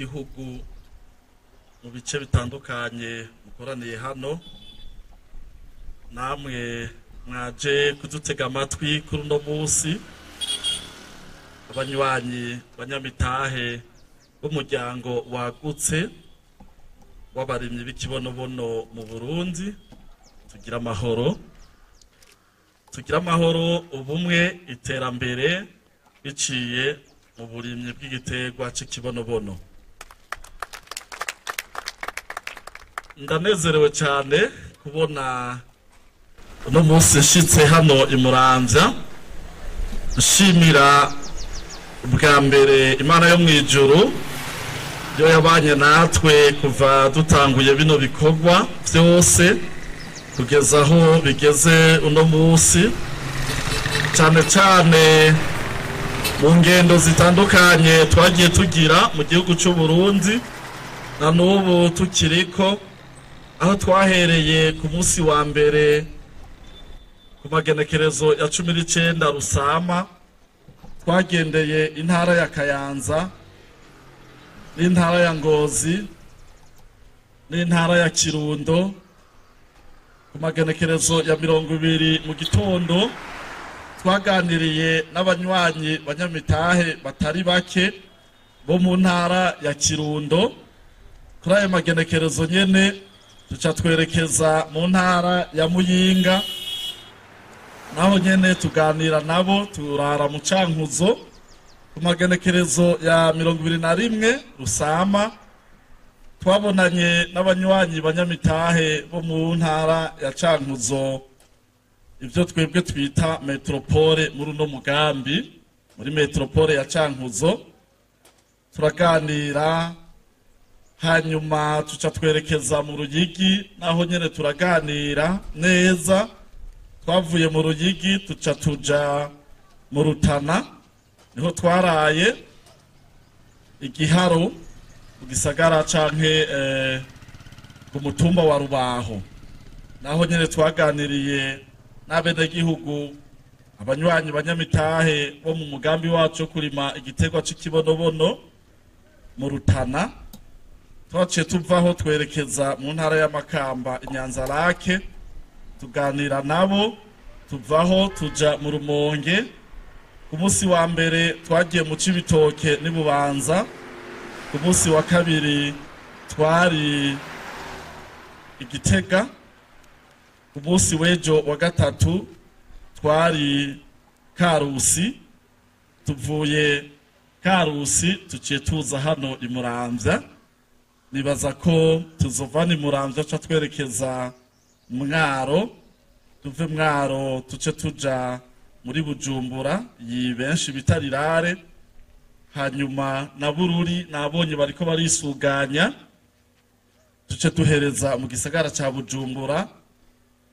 b'igihugu mu bice bitandukanye mukoraniye hano, namwe mwaje kudutega amatwi kuri uno munsi, abanywanyi banyamitahe b'umuryango wagutse w'abarimyi b'ikibonobono mu Burundi. Tugira amahoro, ubumwe, iterambere biciye mu burimyi bw'igiterwa c'ikibonobono. Ndanezerewe cyane kubona uno munsi nshitse hano i Muramvya, nshimira ubwa mbere Imana yo mwijuru yo yabanye natwe kuva dutanguye bino bikorwa byose kugeza aho bigeze uno munsi, cyane cyane mu ngendo zitandukanye twagiye tugira mu gihugu cy'u Burundi, na n'ubu tukiriko, aho twahereye ku munsi wa mbere ku magenekerezo ya 19 Rusama, twagendeye intara ya Kayanza n'intara ya Ngozi n'intara ya Kirundo. Ku magenekerezo ya 20 mu gitondo twaganiriye n'abanywanyi banyamitahe batari bake bo mu ntara ya Kirundo. Kuri ayo magenekerezo nyene tuca twerekeza mu ntara ya Muyinga, naho nyene tuganira nabo, turara mu Cankuzo. Ku magenekerezo ya 21 Rusama twabonanye n'abanywanyi banyamitahe bo mu ntara ya Cankuzo, ibyo twebwe twita metropole muri uno mugambi, muri metropole ya Cankuzo. Turaganira, hanyuma tuca twerekeza mu Ruyigi, naho nyene turaganira neza. Twavuye mu Ruyigi tuca tuja mu Rutana, niho twaraye Igiharo ku gisagara canke ku mutumba wa Rubaho, naho nyene twaganiriye n'abenegihugu abanywanyi banyamitahe bo mu mugambi wacu wo kurima igiterwa c'ikibonobono mu Rutana. Twaciye tuvaho twerekeza mu ntara ya Makamba Inyanzarake, tuganira nabo, tuvaho tuja mu Rumonge. Ku munsi wa mbere twagiye mu Cibitoke n'Ibubanza, ku munsi wa kabiri twari Igitega, ku munsi w'ejo wa gatatu twari Karusi. Tuvuye Karusi tuciye tuza hano i Muramvya. Nibaza ko tuzovana i Muramvya ca twerekeza Mwaro, tuve Mwaro tuce tuja muri Bujumbura, yi benshi bita Rirare. Hanyuma na Bururi nabonye bariko barisuganya, tuce duhereza mu gisagara ca Bujumbura,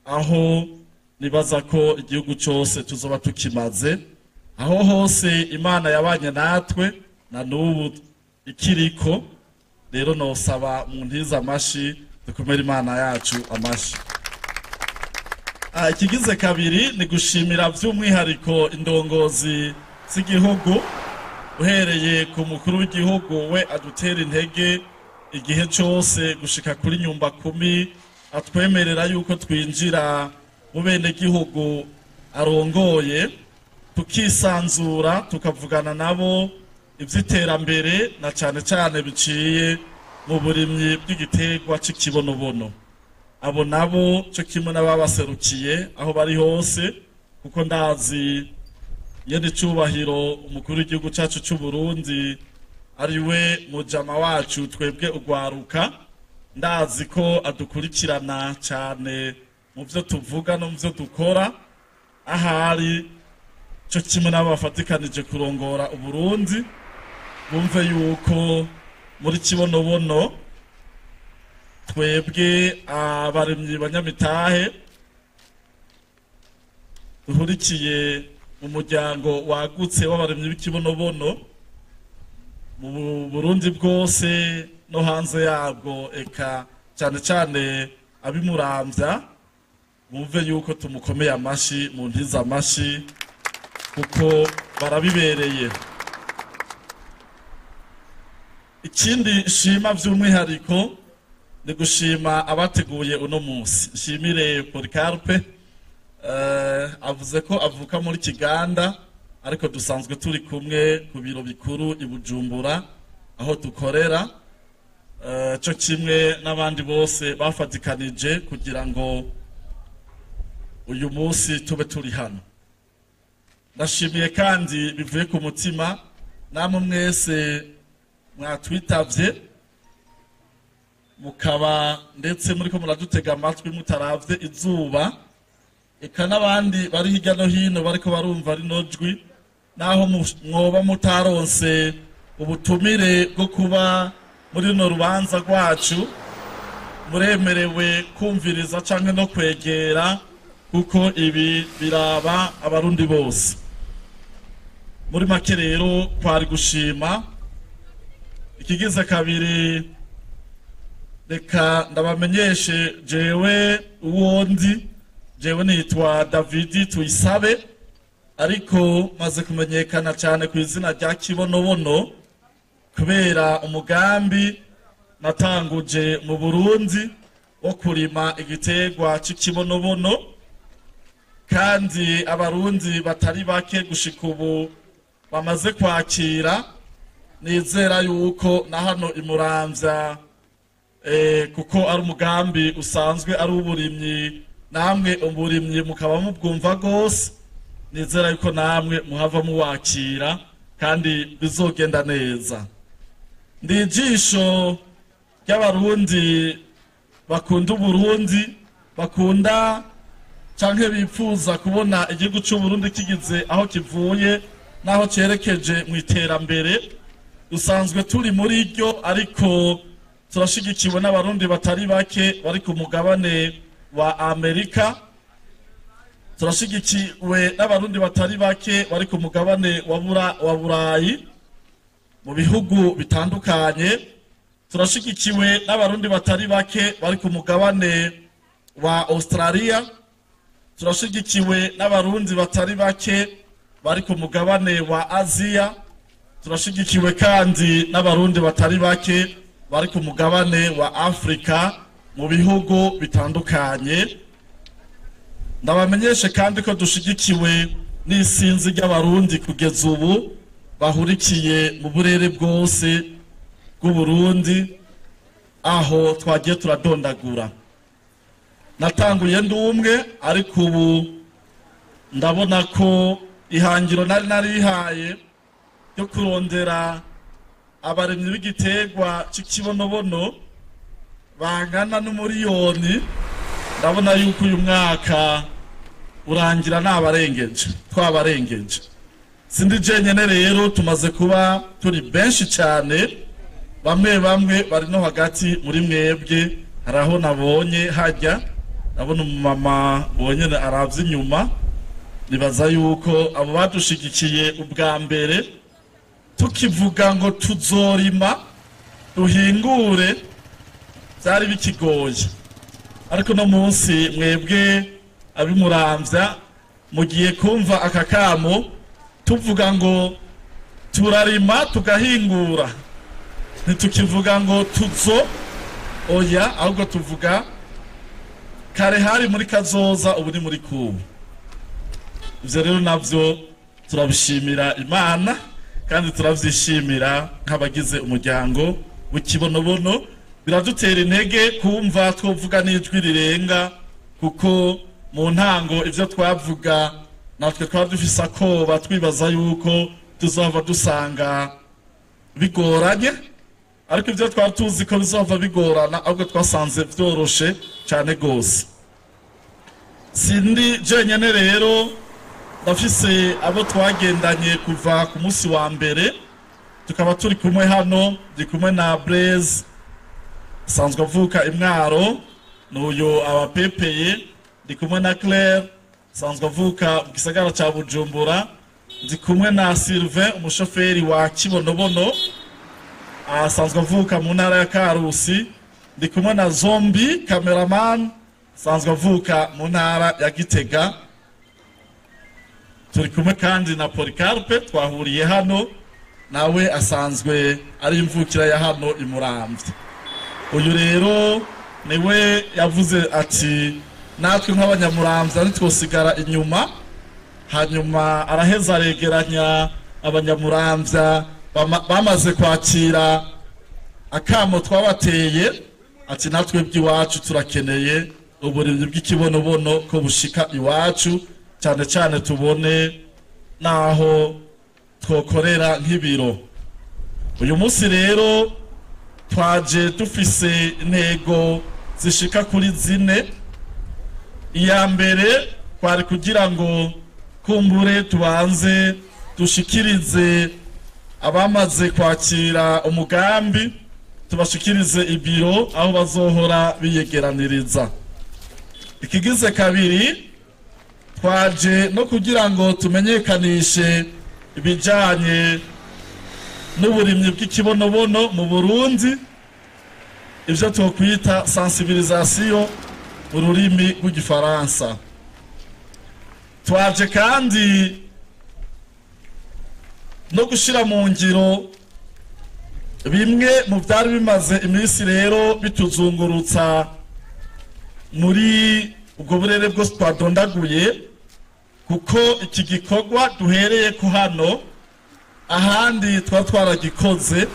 aho nibaza ko igihugu cyose tuzoba tukimaze. Aho hose Imana yabanye natwe na n'ubu ikiriko. Rero nosaba mu ntiza amashi, dukomere Imana yacu amashi. Ikigize kabiri ni gushimira by'umwihariko indongozi z'igihugu, uhereye ku mukuru w'igihugu, we adutera intege igihe cyose gushika kuri nyumba 10, atwemerera yuko twinjira mu bene gihugu arongoye, tukisanzura tukavugana nabo ivy'iterambere, na cane cane biciye mu burimyi bw'igiterwa c'ikibonobono. Abo nabo cyo kimwe n'ababaserukiye aho bari hose, kuko ndazi yende cyubahiro umukuru w'igihugu cyacu cy'u Burundi ari we mujama wacu twebwe ugwaruka. Ndazi ko adukurikirana cyane mu byo tuvuga no mu byo dukora, ahari cyo kimwe n'abafatikanije kurongora u Burundi. Bumve yuko muri kibonobono twebwe abarimyi banyamitahe duhurikiye mu muryango wagutse w'abarimyi b'ikibonobono mu Burundi bwose no hanze yabwo, eka cyane cyane abimuramvya. Bumve yuko tumukomeye amashi, mu ntiza amashi, kuko barabibereye. ikindi shima vy'umwihariko ni gushima abateguye uno munsi. Nshimire Policarpe avuze ko avuka muri Kiganda ariko dusanzwe turi kumwe ku biro bikuru i Bujumbura aho dukorera, cyo kimwe n'abandi bose bafatikanije kugira ngo uyu munsi tube turi hano. Ndashimiye kandi bivuye ku mutima namwe mwese mwatwitavye mukaba ndetse muri ko muradutega amatwi mutaravye izuba, eka n'abandi bari hirya no hino bariko barumva rino jwi, naho mwoba mutaronse ubutumire bwo kuba muri runo rubanza rwacu, muremerewe kumviriza canke no kwegera kuko ibi biraba abarundi bose. Muri make rero kwari gushima. Ikigize kabiri, reka ndabamenyeshe jewe uwondi, jewe nitwa Davidi Tuyisabe, ariko maze kumenyekana cyane ku izina rya Kibonobono kubera umugambi natanguje mu Burundi wo kurima igiterwa cy'ikibonobono, kandi abarundi batari bake gushika ubu bamaze kwakira. Nizera yuko na hano imuramvya kuko ari umugambi usanzwe ari uburimyi, namwe uburimyi mukaba mubwumva gose, nizera yuko namwe muhava muwakira kandi bizogenda neza. Ndi ijisho ry'abarundi bakunda Uburundi, bakunda canke bipfuza kubona igihugu c'Uburundi kigize aho kivuye naho cerekeje mu iterambere. Dusanzwe turi muri ryo, ariko turashigikiwe n'abarundi batari bake bari ku mugabane wa Amerika, turashigikiwe n'abarundi batari bake bari ku mugabane wa Burayi mu bihugu bitandukanye, turashigikiwe n'abarundi batari bake bari ku mugabane wa Australia, turashigikiwe n'abarundi batari bake bari ku mugabane wa Aziya, turashigikiwe kandi n'abarundi batari bake bari ku mugabane wa Afrika mu bihugu bitandukanye. Ndabamenyeshe kandi ko dushigikiwe n'isinzi ry'abarundi kugeza ubu bahurikiye mu burere bwose bw'Uburundi aho twagiye turadondagura. Natanguye ndumwe, ariko ubu ndabona ko ihangiro narihaye yo kurondera abaremyi b'igiterwa cy'ikibonobono bangana n'umuriyoni, ndabona yuko uyu mwaka urangira twabarengeje. Sindi jenyene rero, tumaze kuba turi benshi cyane, bamwe bari no hagati muri mwebwe. Haraho nabonye hajya, ndabona umumama bonyene aravye inyuma, nibaza yuko abo badushigikiye ubwa mbere tukivuga ngo tuzorima duhingure byari bikigoye, ariko no munsi mwebwe abimuramvya mugiye kumva akakamo tuvuga ngo turarima tugahingura, ntitukivuga ngo oya, ahubwo tuvuga kare hari muri kazoza, ubu ni muri kubu. Ivyo rero navyo turabishimira Imana kandi turavyishimira nk'abagize umuryango w'ikibonobono. Biradutera intege kumva twovuga n'ijwi rirenga, kuko mu ntango ivyo twavuga natwe twari dufise akoba, twibaza yuko tuzova dusanga bigoranye, ariko ivyo twari tuzi ko bizova bigorana, ahubwo twasanze vyoroshe cane gose. Sindi jenyene rero, ndafise abo twagendanye kuva ku munsi wa mbere, tukaba turi kumwe hano. Ndi kumwe na Blaise sanzwe avuka Imwaro, n'uyu abapepeye. Ndi kumwe na Claire sanzwe avuka mu gisagara ca Bujumbura. Ndi kumwe na Sylvain, umushoferi wa Kibonobono, asanzwe avuka mu ntara ya Karusi. Ndi kumwe na Zombi cameraman, sanzwe avuka mu ntara ya Gitega. Turi kumwe kandi na Policarpe, twahuriye hano nawe asanzwe ari imvukira ya hano imuramvye. Uyu rero niwe yavuze ati natwe nk'abanyamuramvya ntitwosigara inyuma, hanyuma araheza aregeranya abanyamuramvya bamaze kwakira akamo twabateye, ati natwe by'iwacu turakeneye uburimyi bw'ikibonobono ko bushika iwacu, cyane cyane tubone naho twokorera nk'ibiro. Uyu munsi rero twaje dufise intego zishika kuri 4. Iya mbere kwari kugira ngo kumbure tubanze dushikirize abamaze kwakira umugambi, tubashikirize ibiro aho bazohora biyegeraniriza. Ikigize kabiri twaje no kugira ngo tumenyekanishe ibijanye n'uburimyi bw'ikibonobono mu Burundi, ivyo twokwita sensibilisation mu rurimi rw'igifaransa. Twaje kandi no gushira mu ngiro bimwe mu byari bimaze iminsi rero bituzungurutsa muri ubwo burere bwose twadondaguye, kuko iki gikorwa duhereye ku hano, ahandi twaragikoze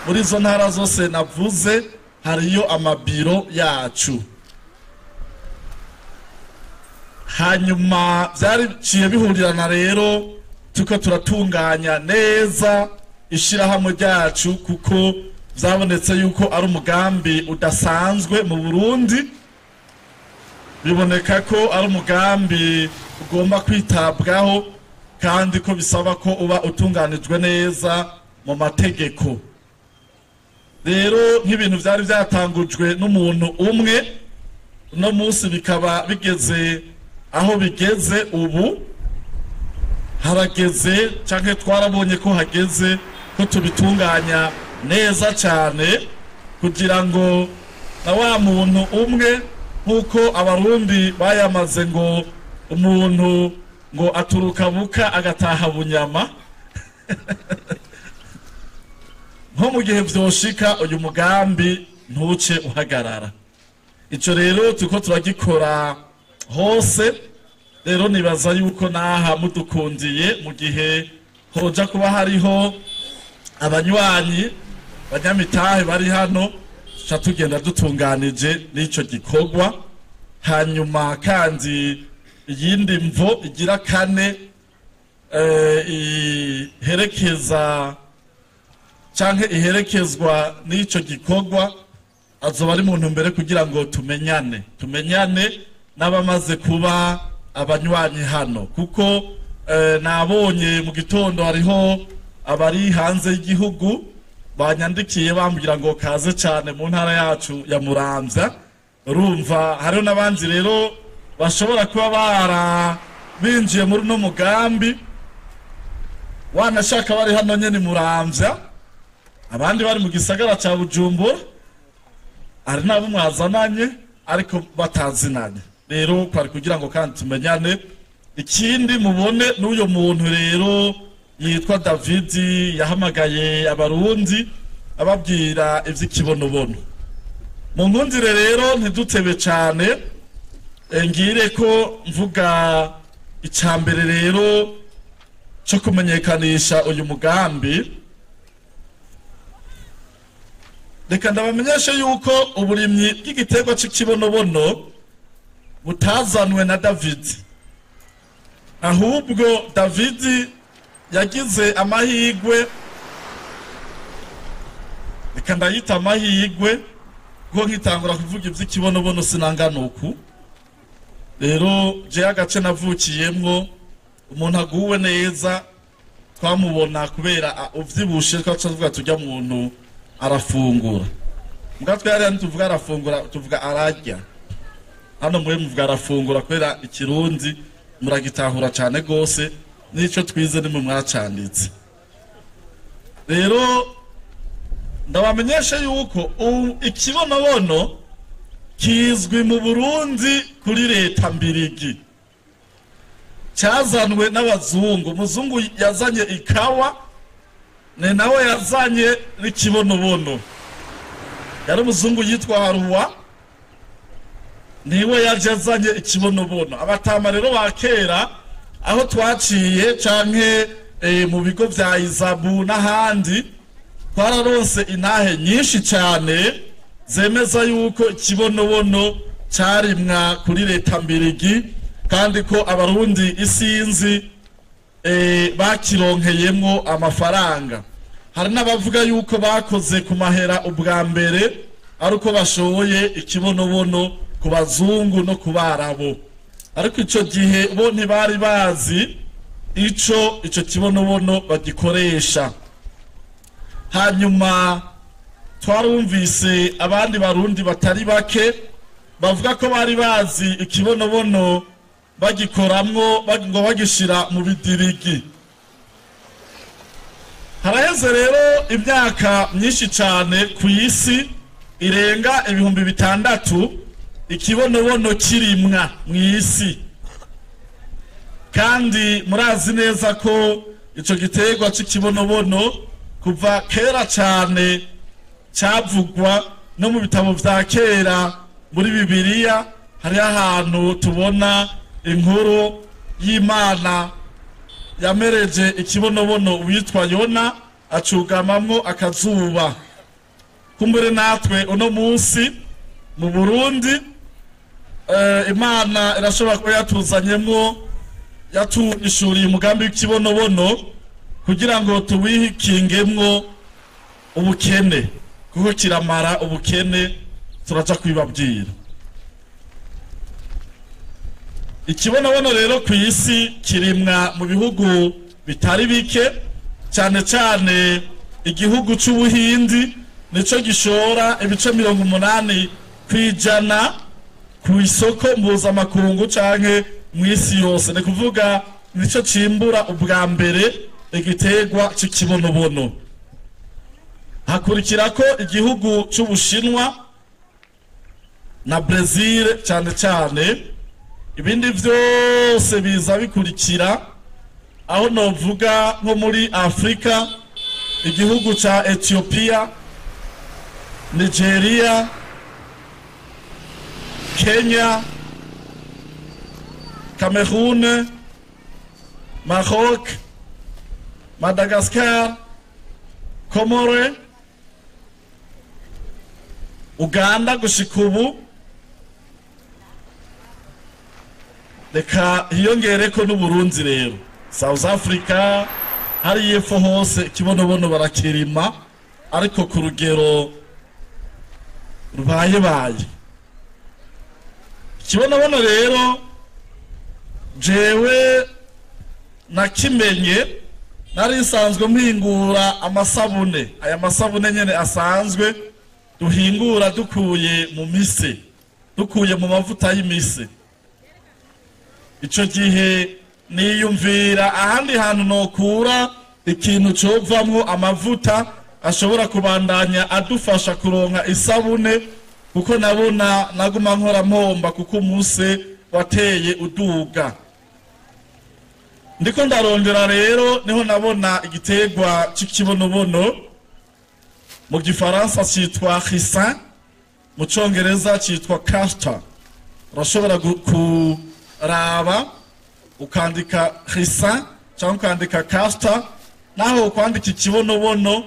muri izo ntara zose navuze, hariyo amabiro yacu. Hanyuma byariciye bihurirana rero tuko turatunganya neza ishirahamwe ryacu, kuko byabonetse yuko ari umugambi udasanzwe mu Burundi. Biboneka ko ari umugambi ugomba kwitabwaho kandi ko bisaba ko uba utunganijwe neza mu mategeko. Rero nk'ibintu byari byatangujwe n'umuntu umwe, no munsi bikaba bigeze aho bigeze ubu, harageze canke twarabonye ko hageze ko tubitunganya neza cyane, kugira ngo na wa muntu umwe, nkuko abarundi bayamaze ngo umuntu ngo aturuka buka agataha bunyama, nko mu gihe vyoshika uyu mugambi ntuce uhagarara. Ico rero tuko turagikora hose. Rero nibaza yuko naha mudukundiye, mu gihe hoja kuba hariho abanywanyi banyamitahe bari hano, cha tugenda dutunganije n'ico gikorwa. Hanyuma kandi iyindi mvo igira 4 iherekeza canke iherekezwa n'ico gikorwa, azoba ari muntu mbere kugira ngo tumenyane n'abamaze kuba abanywanyi hano, kuko nabonye mu gitondo hariho abari hanze y'igihugu banyandikiye bambwira ngo kaze cyane mu ntara yacu ya Muramvya. Urumva hariho n'abandi rero bashobora kuba binjiye muri no mugambi, wanashaka bari hano nyene Muramvya, abandi bari mu gisagara ca Bujumbura, ari nabo mwazananye ariko batazinanye. Rero kwari kugira ngo kandi tumenyane. Ikindi mubone n'uyo muntu rero yitwa David yahamagaye abarundi ababwira ivy'ikibonobono. Mu nkundire rero ntidutebe cyane, ngire ko mvuga icambere rero cyo kumenyekanisha uyu mugambi. Reka ndabamenyeshe yuko uburimyi bw'igiterwa cy'ikibonobono butazanwe na David, ahubwo David yagize amahigwe, reka ndayita amahigwe, ko nkitangura kuvuga ivy'ikibonobono sinangana uku. Rero je agace navukiyemwo, umuntu aguwe neza twamubona kubera uvyibushe, twacavuga tujya muntu arafungura. Mgatwe yari ntuvuga arafungura, tuvuga ararya. Hano mwe muvuga arafungura kubera ikirundi muragitahura cyane gose, nico twize nimwe mwacanditse. Rero ndabamenyesha yuko ikibonobono kizwi mu Burundi kuri leta mbirigi, cyazanwe n'abazungu. Umuzungu yazanye ikawa ni nawe yazanye n'ikibonobono. Yari umuzungu yitwa Haruwa, niwe yaje yazanye ikibonobono. Abatama rero ba kera aho twaciye canke mu bigo vya Izabu n'ahandi twararonse intahe nyinshi cyane zemeza yuko ikibonobono carimwa kuri leta mbirigi, kandi ko abarundi isinzi bakironkeyemwo amafaranga. Hari n'abavuga yuko bakoze ku mahera ubwa mbere ariko bashoboye ikibonobono ku bazungu no ku barabo, ariko ico gihe bo ntibari bazi ico kibonobono bagikoresha. Hanyuma twarumvise abandi barundi batari bake bavuga ko bari bazi ikibonobono bagikoramwo ngo bagishira mu bidirigi. Haraheze rero imyaka myinshi cyane ku isi irenga 6,000 ikibonobono kirimwa mu isi, kandi murazi neza ko ico giterwa c'ikibonobono kuva kera cyane cyavugwa no mu bitabo vya kera. Muri Bibiliya hari ahantu tubona inkuru y'Imana yamereje ikibonobono witwa Yona acugamamwo akazuba. Kumbure natwe uno munsi mu Burundi Imana irashobora kuba yatuzanyemwo, yatuishuriye umugambi w'ikibonobono kugira ngo tuwikingemwo ubukene, kuko kiramara ubukene. Turaja kwibabwira ikibonobono rero ku isi kirimwa mu bihugu bitari bike, cyane cyane igihugu c'Ubuhindi nico gishora ibice 80% ku isoko mpuzamakungu canke mu isi yose. Ni kuvuga nico cimbura ubwa mbere igiterwa c'ikibonobono. Hakurikira ko igihugu c'Ubushinwa na Brazil cyane cyane, ibindi vyose biza bikurikira. Aho novuga nko muri Afrika igihugu ca Ethiopia, Nigeria, Kenya, Cameroon, Maroc, Madagascar, Comore, Uganda gushika ubu, reka hiyongereko n'Uburundi rero, South Africa, hari yepfo hose ikibonobono barakirima ariko ku rugero rubaye. Ikibonobono rero jewe nakimenye nari nsanzwe mpingura amasabune. Aya masabune nyene asanzwe duhingura dukuye mu mise, dukuye mu mavuta y'imise. Ico gihe niyumvira ahandi hantu nokura ikintu covamwo amavuta ashobora kubandanya adufasha kuronka isabune, kuko nabona naguma nkora mpomba kuko umuse wateye uduga. Ndiko ndarondera rero niho nabona igiterwa c'ikibonobono, mu gifaransa citwa ricin, mu congereza citwa castor. Urashobora kuraba ukandika ricin cyangwa ukandika castor, naho ukwandika ikibonobono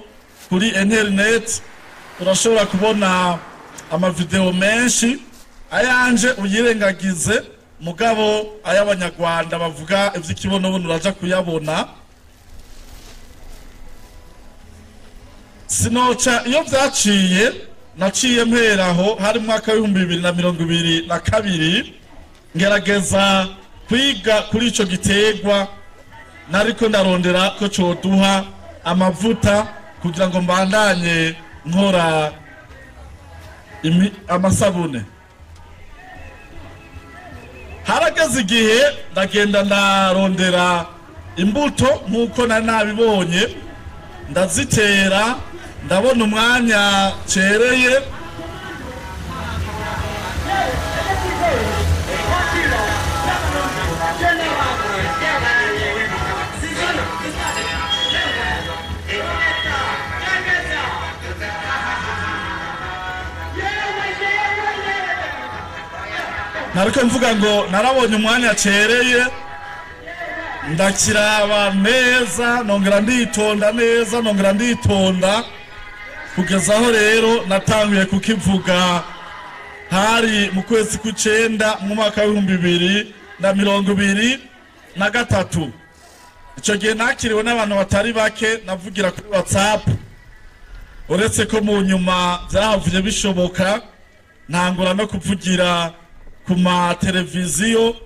kuri internet urashobora kubona amavideo menshi. Ayanje uyirengagize, mugabo ay'abanyarwanda bavuga ivy'ikibonobono uraja kuyabona. Sinoca iyo vyaciye, naciye mperaho hari mwaka w'2022 ngerageza kwiga kuri ico giterwa, nariko ndarondera ko coduha amavuta kugira ngo mbandanye nkora amasabune. Harageze igihe ndagenda ndarondera imbuto nkuko nabibonye, ndazitera, ndabona umwanya cereye, nariko mvuga ngo narabonye umwanya acereye ndakiraba neza nongera nditonda neza nongera nditonda kugeza aho rero natanguye kukivuga hari mu kwezi kw'icenda mu mwaka w'2023. Ico gihe nakiriwe n'abantu batari bake navugira kuri WhatsApp, uretse ko mu nyuma vyahavuye bishoboka ntangura no kuvugira ku ma televiziyo.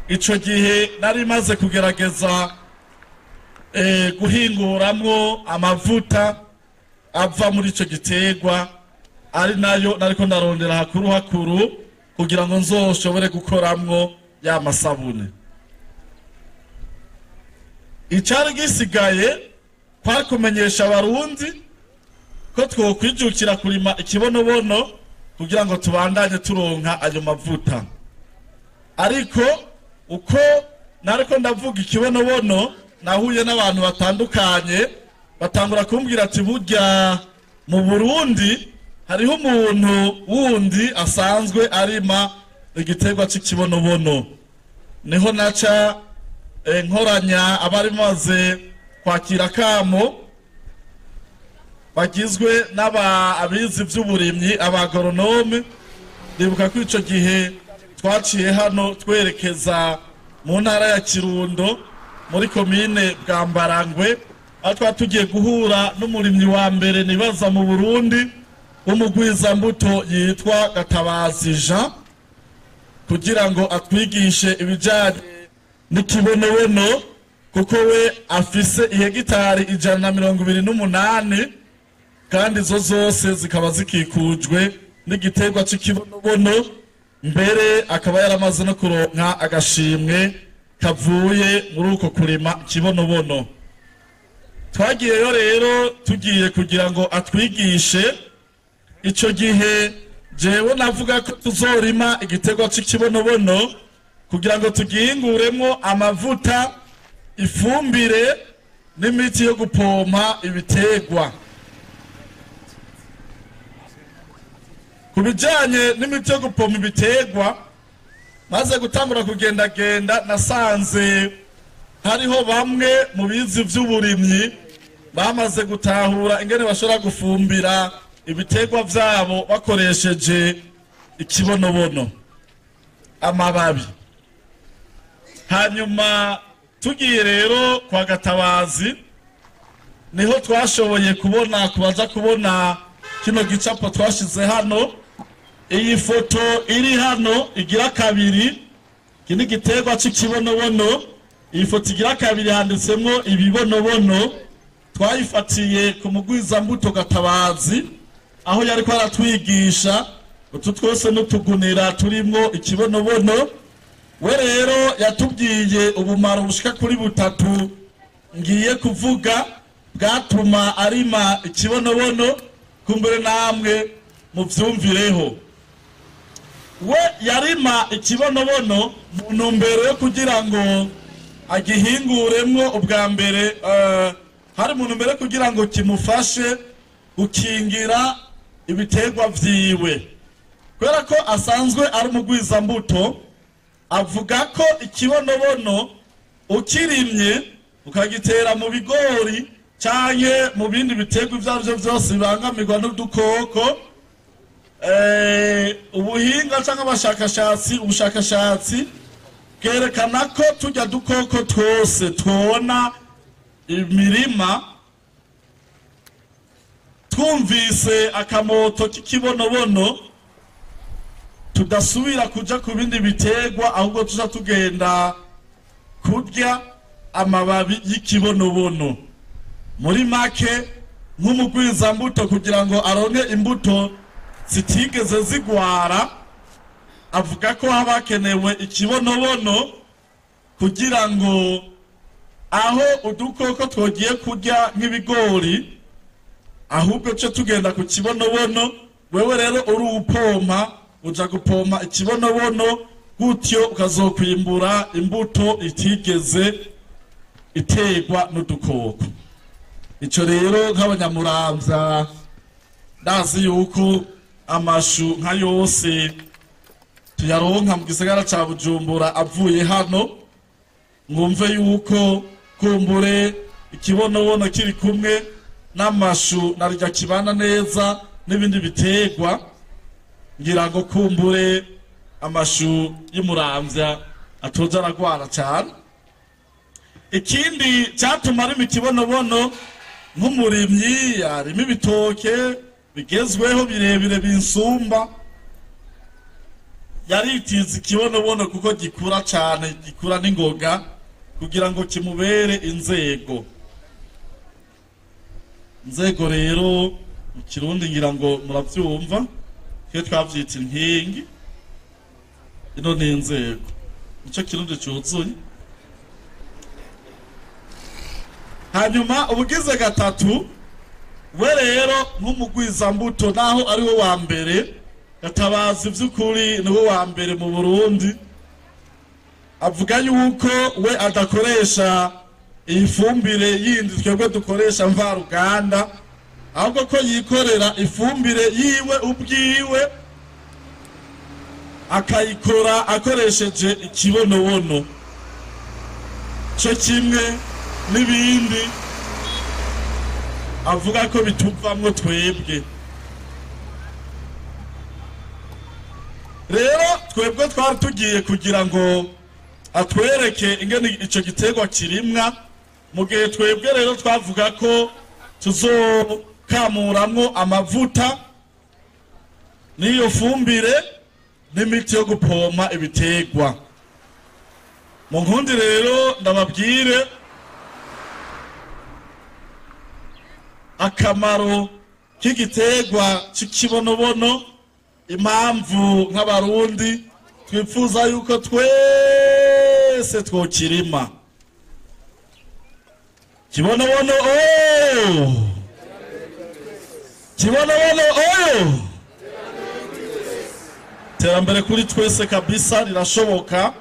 Ico gihe nari maze kugerageza guhinguramwo amavuta ava muri ico giterwa, ari nayo nariko ndarondera hakuru kugira ngo nzoshobore gukoramwo ya masabune. Icari gisigaye kwari kumenyesha abarundi ko twokwijukira kurima ikibonobono kugira ngo tubandanye turonka ayo mavuta. Ariko uko nariko ndavuga ikibonobono nahuye n'abantu batandukanye batangura kumbwira ati burya mu Burundi hariho umuntu wundi asanzwe arima igiterwa c'ikibonobono. Niho naca nkoranya abari maze kwakira kamo bagizwe abizi vy'uburimyi abagoronome. Ndibuka ko ico gihe twaciye hano twerekeza mu ntara ya Kirundo muri komine Bwambarangwe, aho twatugiye guhura n'umurimyi wa mbere nibaza mu Burundi w'umugwizambuto yitwa Gatabazi Jean, kugira ngo atwigishe ibijanye n'ikibonobono, kuko we afise ihegitari 128 kandi zo zose zikaba zikikujwe n'igiterwa c'ikibonobono. Mbere akaba yaramaze no kuronka agashimwe kavuye muri uko kurima ikibonobono. Twagiyeyo rero tugiye kugira ngo atwigishe. Ico gihe jewe navuga ko tuzorima igiterwa c'ikibonobono kugira ngo tugihinguremwo amavuta, ifumbire n'imiti yo gupompa ibiterwa. Kubijanye n'imiti yo gupompa ibiterwa, maze gutangura kugendagenda nasanze hariho bamwe mu bizi vy'uburimyi bamaze gutahura ingene bashobora gufumbira ibiterwa vyabo bakoresheje ikibonobono, amababi. Hanyuma tugiye rero kwa Gatabazi niho twashoboye kubaza kubona kino gicapo twashize hano. Iyi foto iri hano igira kabiri, kini giterwa c'ikibonobono. Iyi foto igira kabiri handitsemwo ibibonobono. Twayifatiye ku mugwizambuto Gatabazi aho yariko aratwigisha utu twose n'utugunira turimwo ikibonobono. We rero yatubwiye ubumaro bushika kuri 3 ngiye kuvuga bwatuma arima ikibonobono, kumbere namwe muvyumvireho. We yarima ikibonobono mu ntumbero yo kugira ngo agihinguremwo ubwa mbere, hari mu ntumbero kugira ngo kimufashe gukingira ibiterwa vyiwe. Kubera ko asanzwe ari umugwizambuto, avuga ko ikibonobono ukirimye ukagitera mu bigori canke mu bindi biterwa ivyavyo vyose bibangamirwa n'udukoko, ubuhinga canke ubushakashatsi bwerekana ko turya dukoko twose twona imirima, twumvise akamoto k'ikibonobono tudasubira kuja ku bindi biterwa, ahubwo tuza tugenda kurya amababi y'ikibonobono. Muri make nk'umugwizambuto kugira ngo aronke imbuto zitigeze zigwara, avuga ko haba hakenewe ikibonobono kugira ngo aho udukoko twogiye kurya nk'ibigori, ahubwo cyo tugenda ku kibonobono. Wewe rero uri upompa, uja gupompa ikibonobono, gutyo ukazokwimbura imbuto itigeze iterwa n'udukoko. Ico rero nk'abanyamuramvya ndazi yuko amashu nka yose tuyaronka mu gisagara ca Bujumbura avuye hano, mwumve yuko kumbure ikibonobono kiri kumwe n'amashu narirya kibana neza n'ibindi biterwa, ngira ngo kumbure amashu y'Umuramvya atoza aragwara cyane. Ikindi cyatuma ari mu kibonobono nk'umurimyi yarimo ibitoke bigezweho birebire binsumba, yaritiza ikibonobono kuko gikura cyane, gikura n'ingoga kugira ngo kimubere inzego. Inzego rero mu Kirundi ngira ngo murabyumva, iyo twavyita inkingi, ino ni inzego, nicyo Kirundi cyuzuye. Hanyuma ubugize gatatu, we rero nk'umugwizambuto naho ari we wa mbere, Gatabazi vy'ukuri ni we wa mbere mu Burundi, avuga yuko we adakoresha ifumbire yindi twebwe dukoresha mvaruganda, ahubwo ko yikorera ifumbire yiwe ubwiwe, akayikora akoresheje ikibonobono, cyo kimwe n'ibindi avuga ko bituvamwo twebwe. Rero twebwe twari tugiye kugira ngo atwereke ingene ico giterwa kirimwa, mu gihe twebwe rero twavuga ko tuzokamuramwo amavuta n'iyo fumbire n'imiti yo gupompa ibiterwa. Mu nkundi rero ndababwire akamaro k'igiterwa c'ikibonobono, impamvu nk'abarundi twifuza yuko twese twokirima. Kibonobono oyo! Kibonobono oyo! Terambere kuri twese kabisa rirashoboka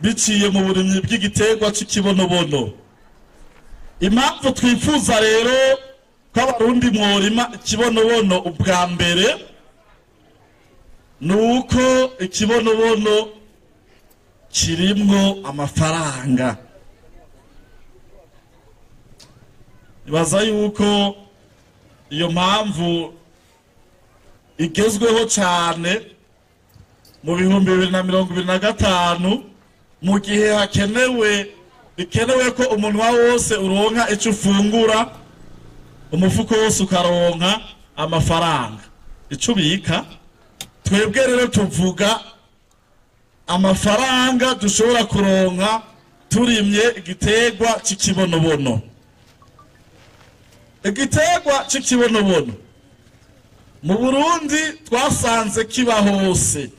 biciye mu burimyi bw'igiterwa c'ikibonobono. Impamvu twifuza rero ko abarundi mworima ikibonobono ubwa mbere, nuko ikibonobono kirimwo amafaranga. Ibaza yuko iyo mpamvu igezweho cyane mu 2025, mu gihe bikenewe ko umunwa wose uronka icyo ufungura, umufuko wose ukaronka amafaranga icyo ubika. Twebwe rero tuvuga amafaranga dushobora kuronka turimye igiterwa c'ikibonobono. Igiterwa c'ikibonobono mu Burundi twasanze kiba hose,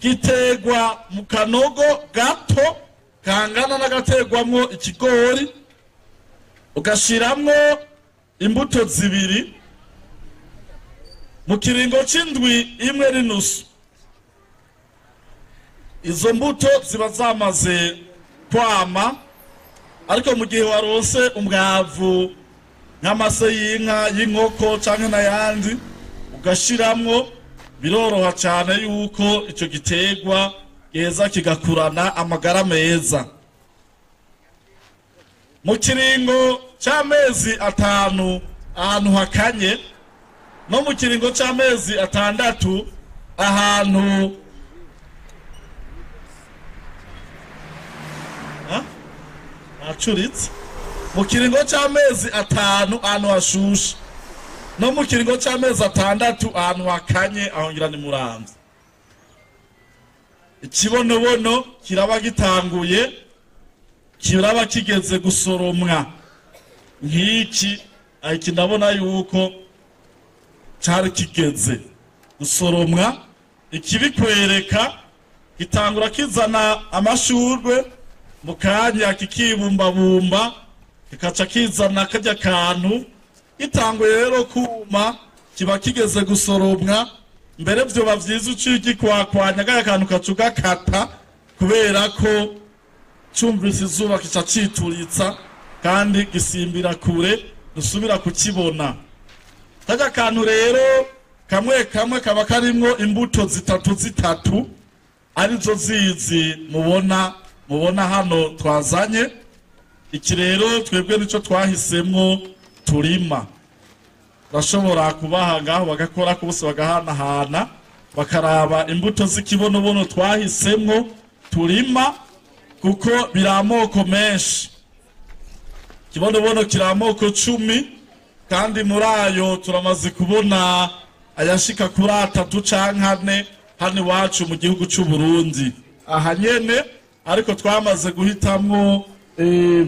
giterwa mu kanogo gato kangana n'agaterwamwo ikigori, ugashiramwo imbuto zibiri mu kiringo c'indwi imwe n'inusu. Izo mbuto ziba zamaze kwama, ariko mu gihe warose umwavu nk'amase y'inka, y'inkoko canke n'ayandi ugashiramwo, biroroha cyane yuko ico giterwa geza kigakurana amagara meza. Mu kiringo c'amezi 5 ahantu hakanye, no mu kiringo c'amezi 6 ahantu acuritse, mu kiringo c'amezi 5 ahantu hashushe, no mu kiringo c'amezi 6 ahantu hakanye, aho ngira ni Muramvya. Ikibonobono kiraba gitanguye, kiraba kigeze gusoromwa nk'iki, iki ndabona yuko cari kigeze gusoromwa. Ikibikwereka gitangura kizana amashurwe, mu kanya kikibumbabumba, kikaca kizana karya kantu, gitanguye rero kuma kiba kigeze gusoromwa. Mbere vyoba vyiza ucigikwakwanya kaya kantu kacugakata, kubera ko cumvise izuba kica cituritsa kandi gisimbira kure, dusubira kukibona. Karya kantu rero kamwe kamwe kaba karimwo imbuto zitatu arizo zizi mubona hano twazanye. Iki rero twebwe nico twahisemwo turima. Bashobora kubaha ngaho bagakora kose bagahanahana bakaraba imbuto z'ikibonobono twahisemwo turima, kuko biramoko menshi. Kibonobono kiramoko 10 kandi muri ayo turamaze kubona ayashika kuri 3 canke 4 hano iwacu mu gihugu c'u Burundi. Aha nyene ariko twamaze guhitamwo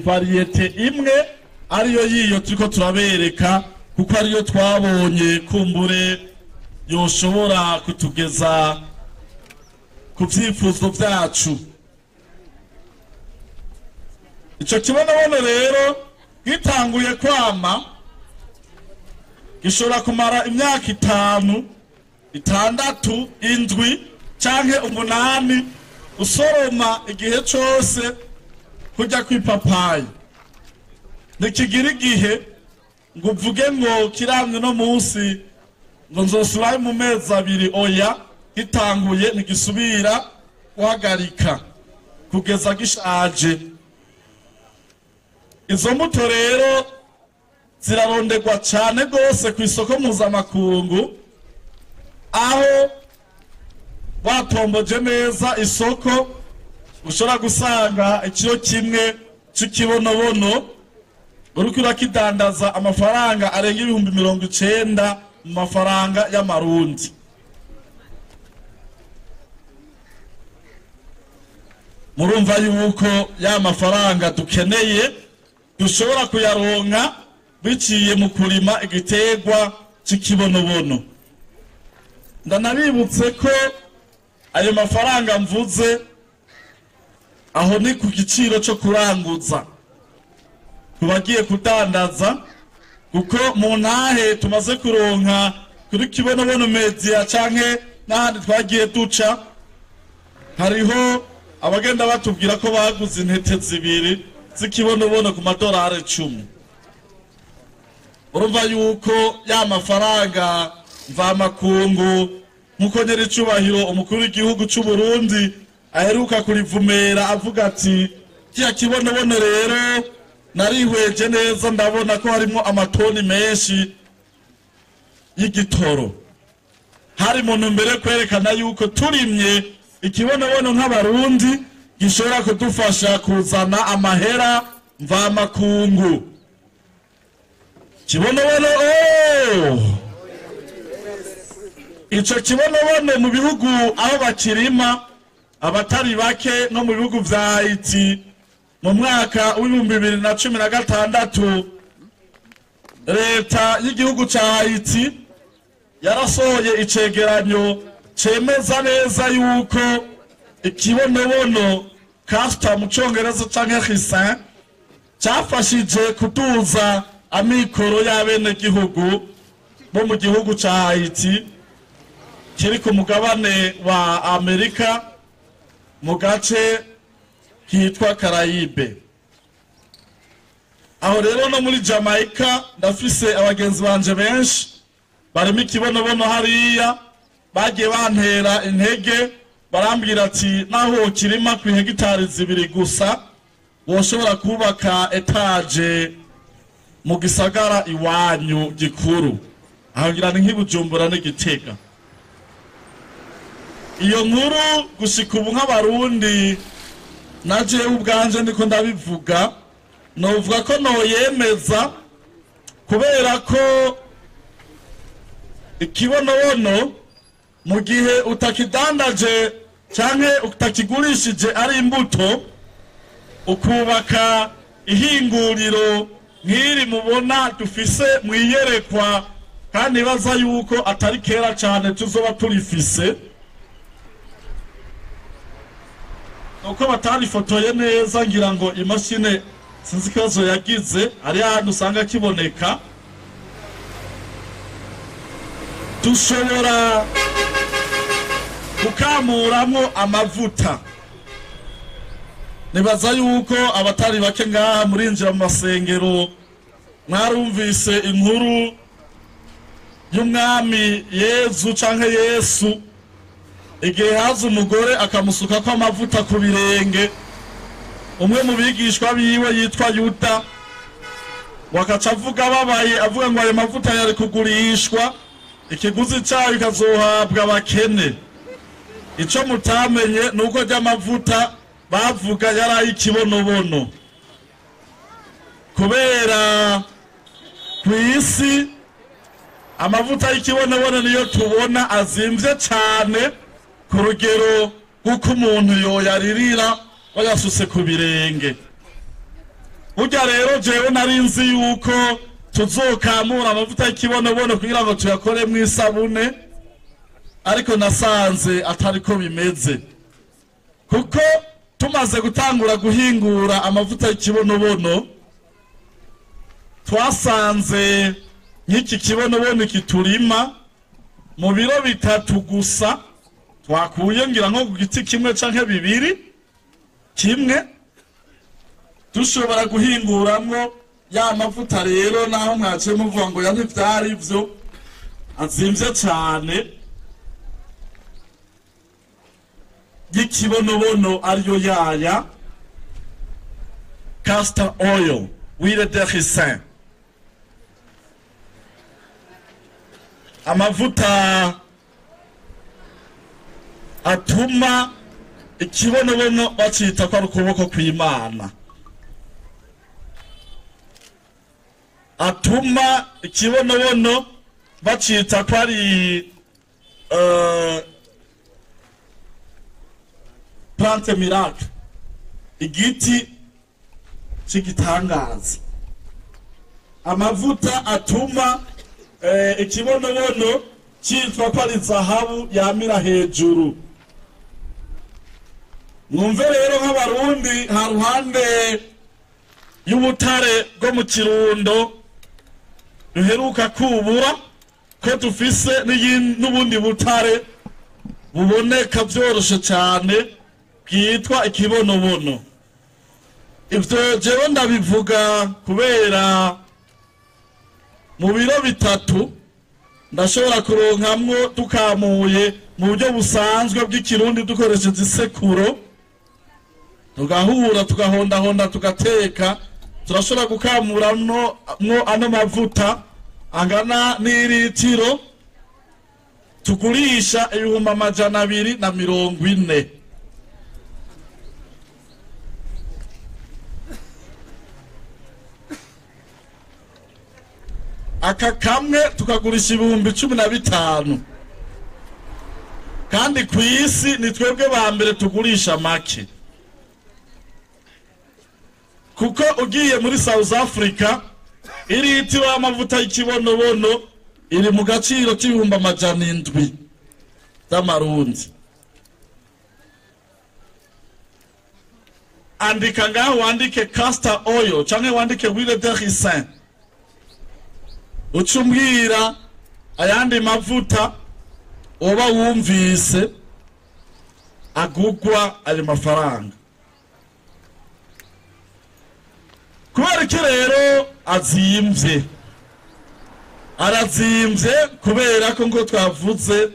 variete imwe ariyo yiyo turiko turabereka, kuko ariyo twabonye kumbure yoshobora kutugeza ku vyifuzo vyacu. Ico kibonobono rero gitanguye kwama gishobora kumara imyaka 5, 6, 7 canke 8 usoroma igihe cose kujya kwipapayi. Nikigira igihe ngo uvuge ngo kiramye no munsi ngo nzosubirayo mu mezi 2, oya, gitanguye ntigisubira guhagarika kugeza gishaje. Izo mbuto rero ziraronderwa cyane gose ku isoko mpuzamakungu, aho batomboje neza isoko ushobora gusanga ikiro kimwe c'ikibonobono uriko urakidandaza amafaranga arenga 90,000 mu mafaranga y'amarundi. Murumva yuko ya mafaranga dukeneye dushobora kuyaronka biciye mu kurima igiterwa c'ikibonobono. Ndanabibutse ko ayo mafaranga mvuze aho ni ku giciro cyo kuranguza kubagiye kudandaza, kuko mu ntahe tumaze kuronka kuri kibonobono media canke n'ahandi twagiye duca, hariho abagenda batubwira ko baguze intete 2 z'ikibonobono ku madolari 10. Urumva yuko ya mafaranga mvamakungu nkuko nyeri cubahiro umukuru w'igihugu c'u Burundi aheruka kurivumera avuga ati kiya kibonobono rero narihweje neza ndabona ko harimo amatoni menshi y'igitoro. Hari muntu mbere kwerekana yuko turimye ikibonobono nk'abarundi gishobora kudufasha kuzana amahera mvamakungu. Kibonobono ico kibonobono mu bihugu aho bakirima abatari bake no mu bihugu vya Haiti mu mwaka w'2016 leta y'igihugu ca Haiti yarasohoye icegeranyo cemeza neza yuko ikibonobono castor mu congereza canke ricin cafashije kuduza amikoro y'abene gihugu bo mu gihugu ca Haiti kiri ku mugabane wa Amerika mu gace kitwa Caraïbe. Aho rero no muri Jamaica ndafise abagenzi banje benshi barimo ikibonobono hariya, bagiye bantera intege barambwira ati naho kirima ku hegitari 2 gusa woshobora kubaka etage mu gisagara iwanyu gikuru, aho ngira ni nk'Ibujumbura n'Igitega. Iyo nkuru gushika ubu nk'abarundi naje ubwanje ndiko ndabivuga, novuga ko noyemeza kubera ko ikibonobono mu gihe utakidandaje canke utakigurishije ari imbuto, ukubaka ihinguriro nk'iri mubona dufise mwiyerekwa, kandi baza yuko atari kera cyane tuzoba turifise, uko batarifotoye neza ngira ngo imashine sinzi ikibazo yagize ari ahantu usanga kiboneka. Dushobora gukamuramo amavuta. Nibaza yuko abatari bake ngaha murinjira mu masengero mwarumvise inkuru y'umwami Yezu canke Yesu, igihe haza umugore akamusuka ko amavuta ku birenge, umwe mu bigishwa biwe yitwa Yuda wakaca avuga babaye, avuga ngo ayo mavuta yari kugurishwa, ikiguzi cyayo kazohabwa abakene. Ico mutamenye nuko ry'amavuta bavuga yari ikibonobono, kubera kw'isi amavuta y'ikibonobono niyo tubona azimvye cane ku rugero rw'uko umuntu yoyaririra bayasutse ku birenge. Burya rero jewe nari nzi yuko tuzokamura amavuta y'ikibonobono kugira ngo tuyakore mu isabune, ariko nasanze atariko bimeze, kuko tumaze gutangura guhingura amavuta y'ikibonobono twasanze nk'iki kibonobono kiturima mu biro 3 gusa twakuye ngira nko ku giti kimwe canke bibiri, kimwe dushobora guhinguramwo ya mavuta. Rero naho mwaciye muvuga ngo yanti vyari ivyo azimvye cane, y'ikibonobono ariyo yaya castor oil, huile de ricin, amavuta atuma ikibonobono bacita ko ari ukuboko kw'Imana, atuma ikibonobono bacita ko ari plante miracle, igiti c'igitangaza. Amavuta atuma ikibonobono citwa ko ari zahabu yamira hejuru. Mwumve rero nk'abarundi, ha ruhande y'ubutare bwo mu Kirundo duheruka kubura, ko dufise n'ubundi butare buboneka vyoroshe cane bwitwa ikibonobono. Ivyo jewe ndabivuga kubera mu biro 3 ndashobora kuronkamwo tukamuye mu buryo busanzwe bw'ikirundi dukoresheje isekuro, tugahura tugahondahonda tugateka, turashobora gukamuramwo ano mavuta angana n'iritiro, tugurisha 240. Aka kamwe tukagurisha 15,000, kandi kw'isi ni twebwe ba mbere tugurisha make, kuko ugiye muri South Africa iritiro y'amavuta y'ikibonobono iri mu gaciro k'700 z'amarundi. Andika ngaho, wandike castor oil canke wandike huile de ricin, ucumbwira ayandi mavuta oba wumvise agugwa ayo mafaranga. Kubera iki rero azimvye? Arazimvye kubera ko ngo twavuze